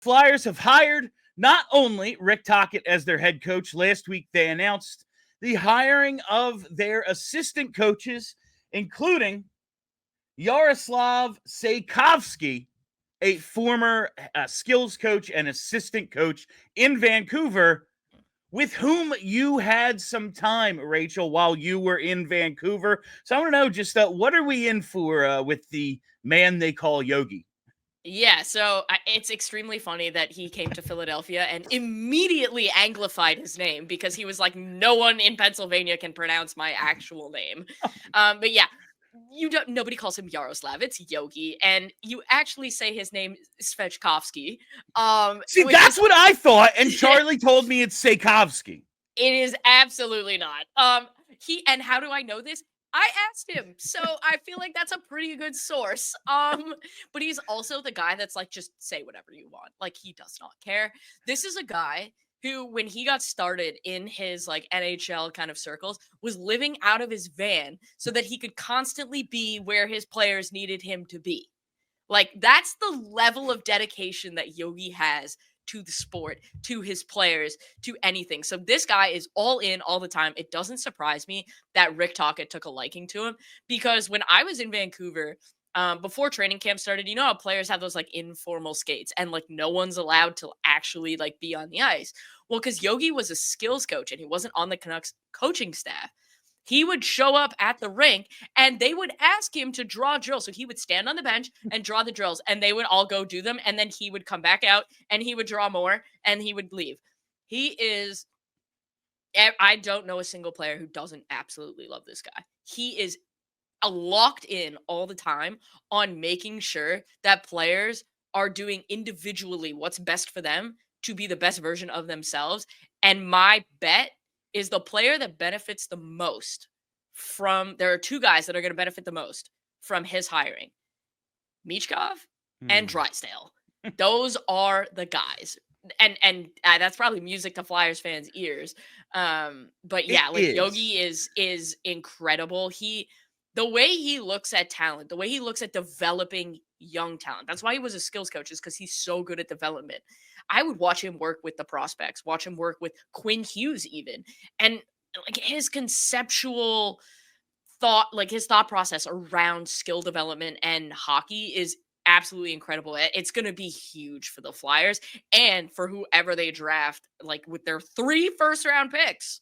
Flyers have hired not only Rick Tocchet as their head coach. Last week, they announced the hiring of their assistant coaches, including Jaroslav Svejkovsky, a former skills coach and assistant coach in Vancouver, with whom you had some time, Rachel, while you were in Vancouver. So I want to know just what are we in for with the man they call Yogi? Yeah, so it's extremely funny that he came to Philadelphia and immediately anglified his name because he was like, no one in Pennsylvania can pronounce my actual name. But yeah, nobody calls him Yaroslav. It's Yogi, and you actually say his name Svejkovsky. See, Which that's is what I thought, and Charlie told me it's Svejkovsky. it is absolutely not. And how do I know this? I asked him, so I feel like that's a pretty good source. But he's also the guy that's like, just say whatever you want. Like, he does not care. This is a guy who, when he got started in his like NHL kind of circles, was living out of his van so that he could constantly be where his players needed him to be. Like, that's the level of dedication that Yogi has to the sport, to his players, to anything. So this guy is all in all the time. It doesn't surprise me that Rick Tocchet took a liking to him, because when I was in Vancouver, before training camp started, you know how players have those like informal skates and like no one's allowed to actually like be on the ice. Well, because Yogi was a skills coach and he wasn't on the Canucks coaching staff, he would show up at the rink and they would ask him to draw drills. So he would stand on the bench and draw the drills, and they would all go do them. And then he would come back out and he would draw more and he would leave. He is, I don't know a single player who doesn't absolutely love this guy. He is locked in all the time on making sure that players are doing individually what's best for them to be the best version of themselves. And my bet is the player that benefits the most from, there are two guys that are going to benefit the most from his hiring: Michkov and Drysdale. Those are the guys. And that's probably music to Flyers fans' ears. But yeah, like Yogi is incredible. The way he looks at talent, the way he looks at developing young talent. That's why he was a skills coach, is because he's so good at development. I would watch him work with the prospects, watch him work with Quinn Hughes even. And like his conceptual thought, like his thought process around skill development and hockey is absolutely incredible. It's going to be huge for the Flyers and for whoever they draft, like with their 3 first-round picks.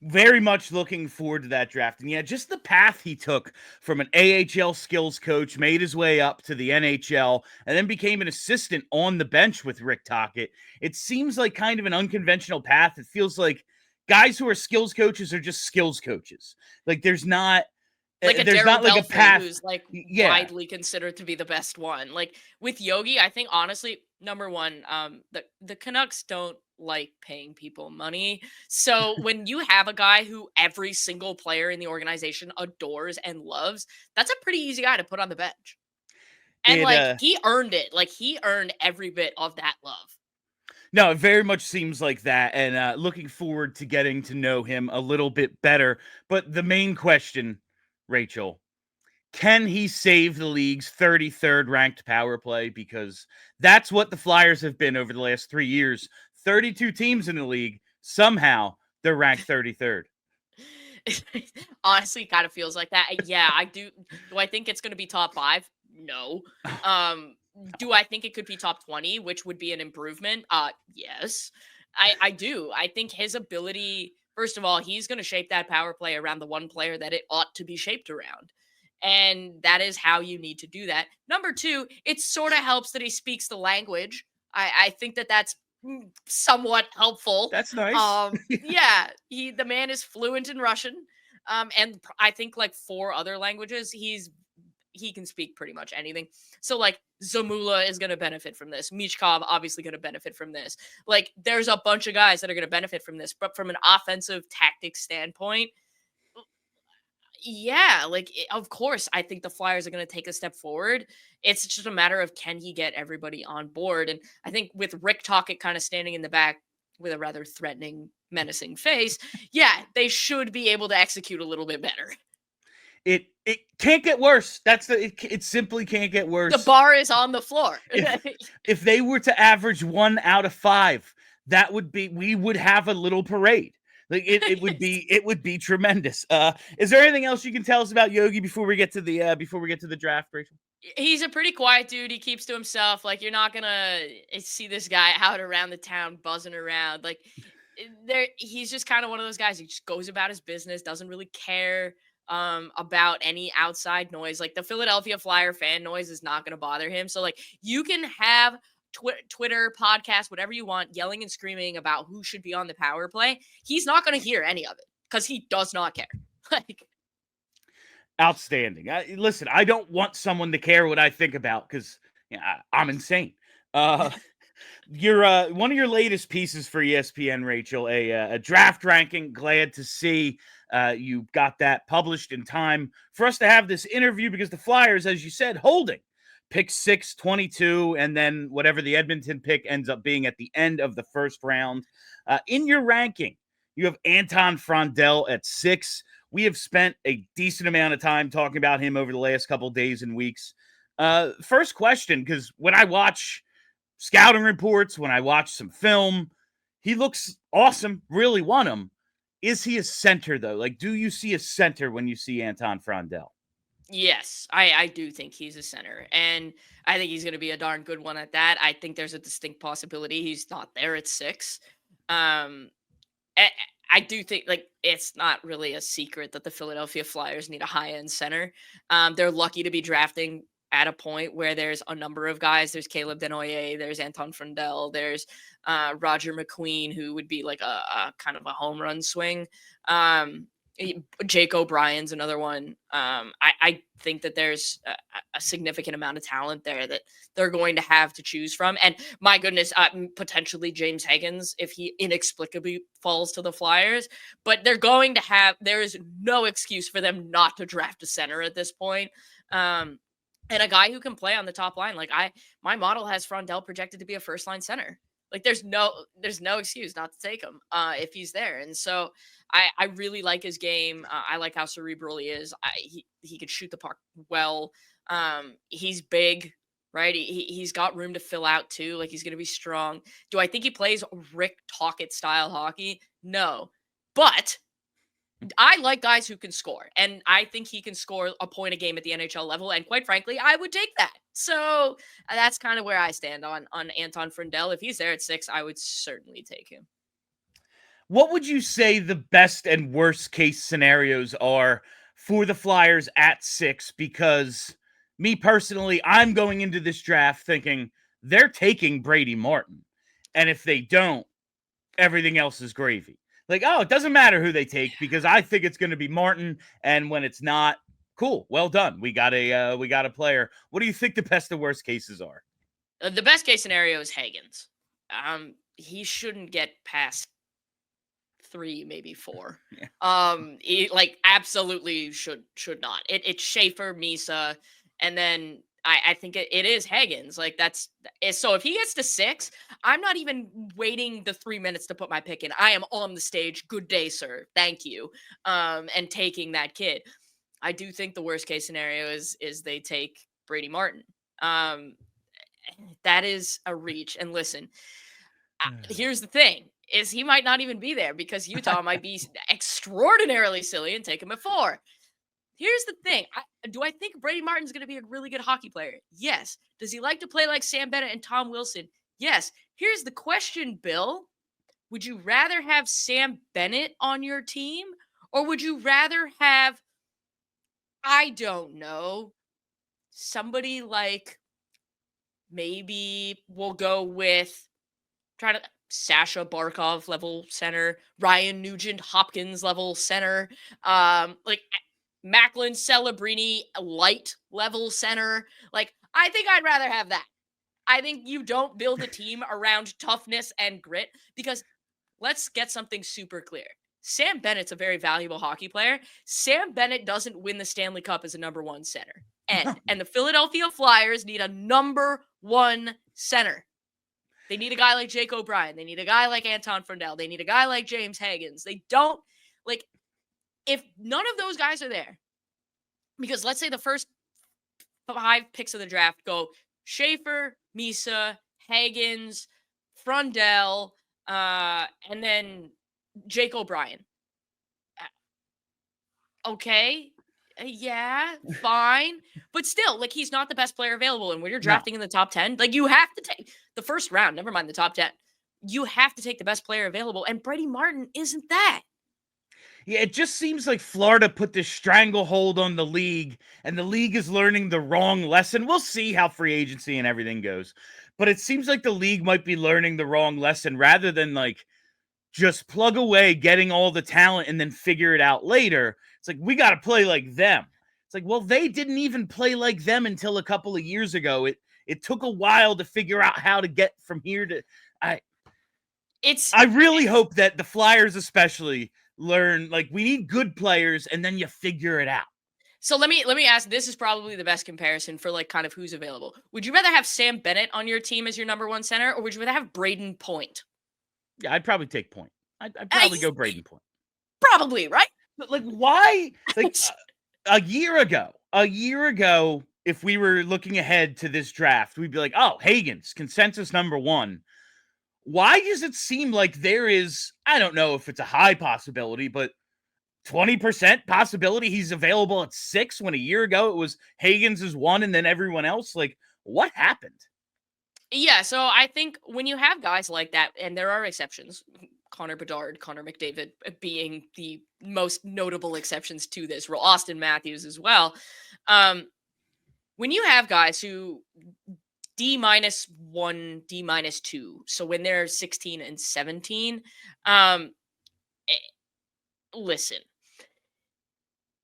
Very much looking forward to that draft. And yeah, just the path he took from an AHL skills coach, made his way up to the NHL, and then became an assistant on the bench with Rick Tocchet. It seems like kind of an unconventional path. It feels like guys who are skills coaches are just skills coaches. Like there's not like a there's Daryl not like Belfry, a path who's like widely considered to be the best one. Like with Yogi, I think honestly, number one, the Canucks don't like paying people money. So when you have a guy who every single player in the organization adores and loves, that's a pretty easy guy to put on the bench. And he earned it. Like he earned every bit of that love. No, it very much seems like that, and looking forward to getting to know him a little bit better. But the main question, Rachel, can he save the league's 33rd ranked power play? Because that's what the Flyers have been over the last 3 years. 32 teams in the league. Somehow they're ranked 33rd. Honestly, kind of feels like that. Yeah, I do. Do I think it's going to be top 5? No. Do I think it could be top 20, which would be an improvement? Yes. I do. I think his ability, first of all, he's going to shape that power play around the one player that it ought to be shaped around. And that is how you need to do that. Number 2, it sort of helps that he speaks the language. I think that that's somewhat helpful. That's nice. Yeah, the man is fluent in Russian. And I think like 4 other languages. He can speak pretty much anything. So like Zamula is going to benefit from this. Michkov obviously going to benefit from this. Like there's a bunch of guys that are going to benefit from this. But from an offensive tactics standpoint, yeah, like of course, I think the Flyers are going to take a step forward. It's just a matter of, can he get everybody on board? And I think with Rick Tocchet kind of standing in the back with a rather threatening, menacing face, yeah, they should be able to execute a little bit better. It can't get worse. It simply can't get worse. The bar is on the floor. If they were to average 1 out of 5, we would have a little parade. Like it would be tremendous. Is there anything else you can tell us about Yogi before we get to the draft, Rachel? He's a pretty quiet dude. He keeps to himself. Like, you're not gonna see this guy out around the town buzzing around. Like, he's just kind of one of those guys. He just goes about his business, doesn't really care about any outside noise. Like, the Philadelphia Flyer fan noise is not gonna bother him. So, like, you can have Twitter, podcast, whatever you want, yelling and screaming about who should be on the power play. He's not gonna hear any of it because he does not care. Like, outstanding. Listen, I don't want someone to care what I think about because I'm insane. Your one of your latest pieces for ESPN, Rachel, a draft ranking. Glad to see you got that published in time for us to have this interview because the Flyers, as you said, holding pick 6, 22, and then whatever the Edmonton pick ends up being at the end of the first round. In your ranking, you have Anton Frondell at 6. We have spent a decent amount of time talking about him over the last couple days and weeks. First question, because when I watch scouting reports, when I watch some film, he looks awesome, really want him. Is he a center, though? Like, do you see a center when you see Anton Frondell? Yes, I do think he's a center, and I think he's going to be a darn good one at that. I think there's a distinct possibility he's not there at 6. I do think, like, it's not really a secret that the Philadelphia Flyers need a high-end center. They're lucky to be drafting at a point where there's a number of guys. There's Caleb Denoyer, there's Anton Frondell, there's Roger McQueen, who would be like a kind of a home run swing. Jake O'Brien's another one. I think that there's a significant amount of talent there that they're going to have to choose from. And my goodness, potentially James Higgins if he inexplicably falls to the Flyers. But there is no excuse for them not to draft a center at this point. And a guy who can play on the top line. Like, my model has Frondell projected to be a first line center. Like, there's no excuse not to take him if he's there. And so I really like his game. I like how cerebral he is. He could shoot the puck well. He's big, right? He's got room to fill out too. Like, he's going to be strong. Do I think he plays Rick Tocchet style hockey? No. But I like guys who can score, and I think he can score a point a game at the NHL level, and quite frankly, I would take that. So that's kind of where I stand on Anton Frondell. If he's there at 6, I would certainly take him. What would you say the best and worst case scenarios are for the Flyers at 6? Because me personally, I'm going into this draft thinking they're taking Brady Martin, and if they don't, everything else is gravy. Like, oh, it doesn't matter who they take because I think it's going to be Martin. And when it's not, cool, well done. We got a player. What do you think the best and worst cases are? The best case scenario is Higgins. He shouldn't get past 3, maybe 4. Yeah. He, like, absolutely should not. It's Schaefer, Misa, and then I think it is Higgins. Like, so if he gets to 6, I'm not even waiting the 3 minutes to put my pick in. I am on the stage. Good day, sir. Thank you. And taking that kid. I do think the worst case scenario is they take Brady Martin. That is a reach. And listen, here's the thing. Is he might not even be there because Utah might be extraordinarily silly and take him at 4. Here's the thing. Do I think Brady Martin's going to be a really good hockey player? Yes. Does he like to play like Sam Bennett and Tom Wilson? Yes. Here's the question, Bill. Would you rather have Sam Bennett on your team, or would you rather have, I don't know, somebody like, maybe we'll go with Sasha Barkov level center, Ryan Nugent Hopkins level center, like Macklin Celebrini light level center. Like, I think I'd rather have that. I think you don't build a team around toughness and grit, because let's get something super clear. Sam Bennett's a very valuable hockey player. Sam Bennett doesn't win the Stanley Cup as a number 1 center. And the Philadelphia Flyers need a number 1 center. They need a guy like Jake O'Brien. They need a guy like Anton Frondell. They need a guy like James Higgins. They don't, like, if none of those guys are there, Because let's say the first 5 picks of the draft go Schaefer, Misa, Hagens, Frundell, and then Jake O'Brien. Okay. Yeah, fine. But still, like, he's not the best player available. And when you're No. drafting in the top 10, like, you have to take the first round, never mind the top 10. You have to take the best player available. And Brady Martin isn't that. Yeah, it just seems like Florida put this stranglehold on the league, and the league is learning the wrong lesson. We'll see how free agency and everything goes. But it seems like the league might be learning the wrong lesson rather than like just plug away getting all the talent and then figure it out later. It's like, we got to play like them. It's like, well, they didn't even play like them until a couple of years ago. It took a while to figure out how to get from here to I really hope that the Flyers especially learn, like, we need good players and then you figure it out. So let me ask, this is probably the best comparison for like kind of who's available. Would you rather have Sam Bennett on your team as your number 1 center, or would you rather have Braden Point? Yeah, I'd probably take Point. I'd probably go Braden Point. Probably, right? But like, why? Like a year ago, if we were looking ahead to this draft, we'd be like, oh, Hagens, consensus number 1. Why does it seem like there is, I don't know if it's a high possibility, but 20% possibility he's available at 6 when a year ago it was Hagens is 1 and then everyone else? Like, what happened? Yeah, so I think when you have guys like that, and there are exceptions, Connor Bedard, Connor McDavid being the most notable exceptions to this rule, Austin Matthews as well. When you have guys who D-1, D-2, so when they're 16 and 17, listen,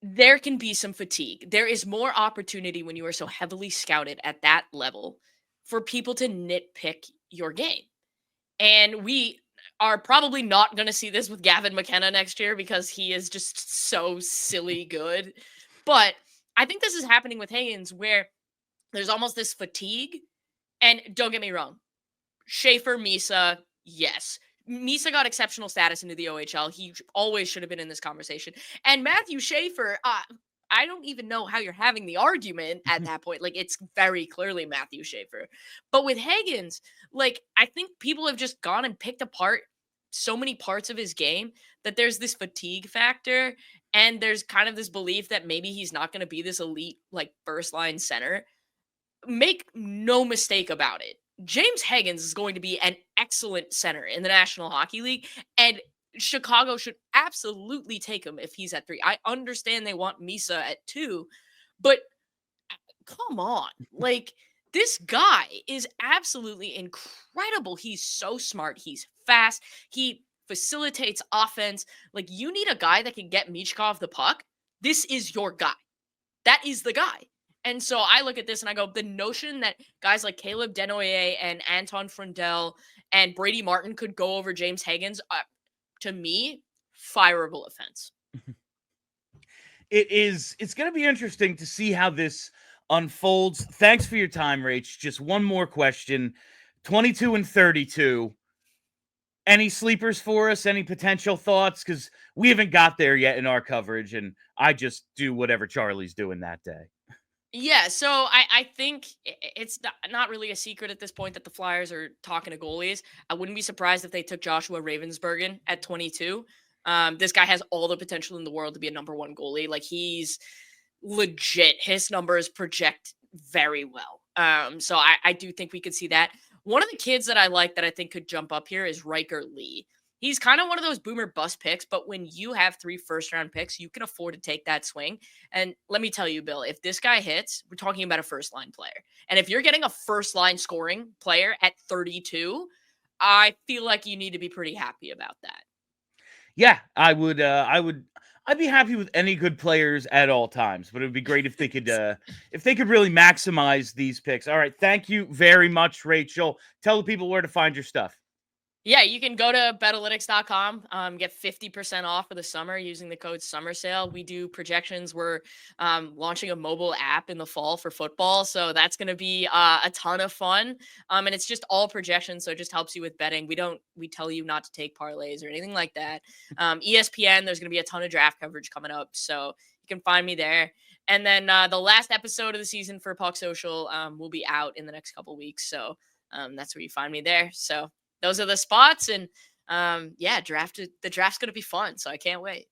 there can be some fatigue. There is more opportunity when you are so heavily scouted at that level for people to nitpick your game. And we are probably not going to see this with Gavin McKenna next year because he is just so silly good. But I think this is happening with Hagens, where there's almost this fatigue. And don't get me wrong, Schaefer, Misa, yes. Misa got exceptional status into the OHL. He always should have been in this conversation. And Matthew Schaefer, I don't even know how you're having the argument at that point. Like, it's very clearly Matthew Schaefer. But with Hagens, like, I think people have just gone and picked apart so many parts of his game that there's this fatigue factor. And there's kind of this belief that maybe he's not going to be this elite, like, first line center. Make no mistake about it. James Hagens is going to be an excellent center in the National Hockey League, and Chicago should absolutely take him if he's at 3. I understand they want Misa at 2, but come on. Like, this guy is absolutely incredible. He's so smart. He's fast. He facilitates offense. Like, you need a guy that can get Michkov the puck. This is your guy. That is the guy. And so I look at this and I go, the notion that guys like Caleb Denoyer and Anton Frundell and Brady Martin could go over James Hagens, to me, fireable offense. It's going to be interesting to see how this unfolds. Thanks for your time, Rach. Just one more question. 22 and 32. Any sleepers for us? Any potential thoughts? Because we haven't got there yet in our coverage, and I just do whatever Charlie's doing that day. Yeah, so I think it's not really a secret at this point that the Flyers are talking to goalies. I wouldn't be surprised if they took Joshua Ravensbergen at 22. This guy has all the potential in the world to be a number 1 goalie. Like, he's legit. His numbers project very well. So I do think we could see that. One of the kids that I like that I think could jump up here is Riker Lee. He's kind of one of those boomer bust picks, but when you have 3 first-round picks, you can afford to take that swing. And let me tell you, Bill, if this guy hits, we're talking about a first-line player. And if you're getting a first-line scoring player at 32, I feel like you need to be pretty happy about that. Yeah, I'd be happy with any good players at all times, but it would be great if they could really maximize these picks. All right, thank you very much, Rachel. Tell the people where to find your stuff. Yeah, you can go to betalytics.com, get 50% off for the summer using the code SUMMERSALE. We do projections. We're launching a mobile app in the fall for football, so that's going to be a ton of fun. And it's just all projections, so it just helps you with betting. We tell you not to take parlays or anything like that. ESPN, there's going to be a ton of draft coverage coming up, so You can find me there. And then the last episode of the season for Puck Social will be out in the next couple weeks. So that's where you find me there. So those are the spots. And the draft's going to be fun. So I can't wait.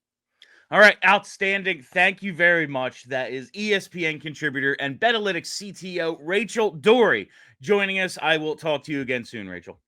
All right, outstanding. Thank you very much. That is ESPN contributor and Betalytics CTO Rachel Doerrie joining us. I will talk to you again soon, Rachel.